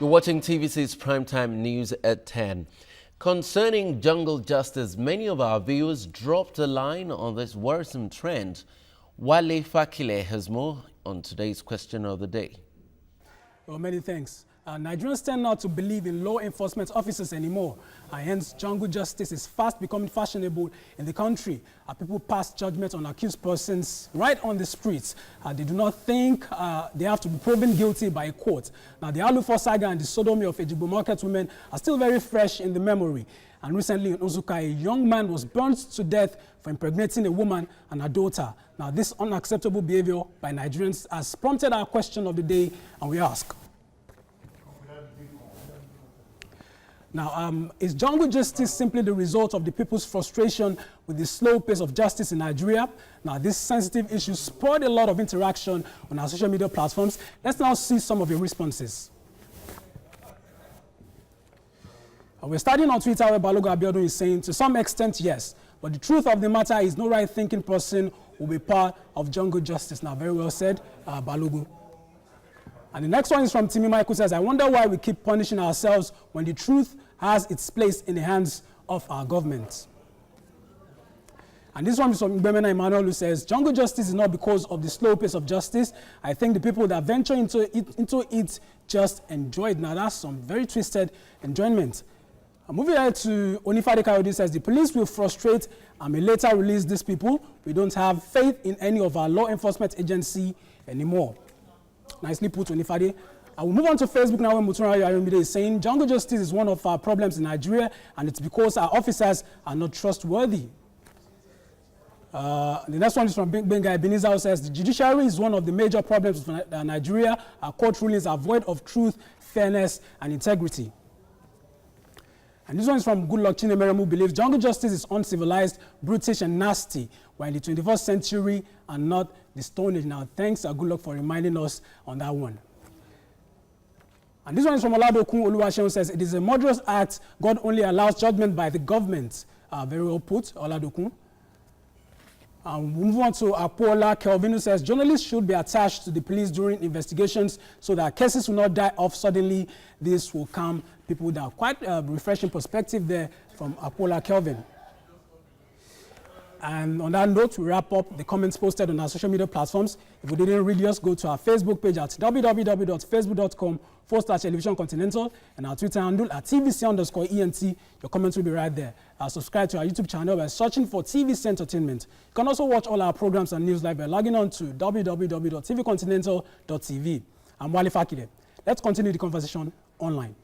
You're watching TVC's Primetime News at 10. Concerning jungle justice, many of our viewers dropped a line on this worrisome trend. Wale Fakile has more on today's question of the day. Well, many thanks. Nigerians tend not to believe in law enforcement officers anymore. Hence, jungle justice is fast becoming fashionable in the country. People pass judgment on accused persons right on the streets. They do not think they have to be proven guilty by a court. Now, the Alufo saga and the sodomy of Ejigbo market women are still very fresh in the memory. And recently in Ozuka, a young man was burnt to death for impregnating a woman and her daughter. Now, this unacceptable behavior by Nigerians has prompted our question of the day, and we ask, now, is jungle justice simply the result of the people's frustration with the slow pace of justice in Nigeria? Now, this sensitive issue spurred a lot of interaction on our social media platforms. Let's now see some of your responses. We're starting on Twitter where Balogun Abiodun is saying, to some extent, yes. But the truth of the matter is no right-thinking person will be part of jungle justice. Now, very well said, Balogun. And the next one is from Timmy Michael, says, I wonder why we keep punishing ourselves when the truth has its place in the hands of our government. And this one is from Mbemena Emmanuel, who says, jungle justice is not because of the slow pace of justice. I think the people that venture into it just enjoy it. Now, that's some very twisted enjoyment. Moving ahead to Onifade Kayode, says, the police will frustrate and may later release these people. We don't have faith in any of our law enforcement agency anymore. Nicely put, Onifade. I will move on to Facebook now, when Mutunrayo Ayomide is saying, jungle justice is one of our problems in Nigeria, and it's because our officers are not trustworthy. The next one is from Benga Ebenezer, who says, the judiciary is one of the major problems of Nigeria. Our court rulings are void of truth, fairness, and integrity. And this one is from Goodluck Chinemere, who believes jungle justice is uncivilized, brutish, and nasty. We're in the 21st century and not the Stone Age. Now, thanks, Goodluck, for reminding us on that one. And this one is from Oladokun Oluwaseun, says, it is a murderous act. God only allows judgment by the government. Very well put, Oladokun. We move on to Apola Kelvin, who says, journalists should be attached to the police during investigations so that cases will not die off suddenly. This will calm people down. Quite a refreshing perspective there from Apola Kelvin. And on that note, we wrap up the comments posted on our social media platforms. If you didn't read yours, go to our Facebook page at www.facebook.com/TelevisionContinental and our Twitter handle at TVC_ENT. Your comments will be right there. Subscribe to our YouTube channel by searching for TVC Entertainment. You can also watch all our programs and news live by logging on to www.tvcontinental.tv. I'm Wale Fakile. Let's continue the conversation online.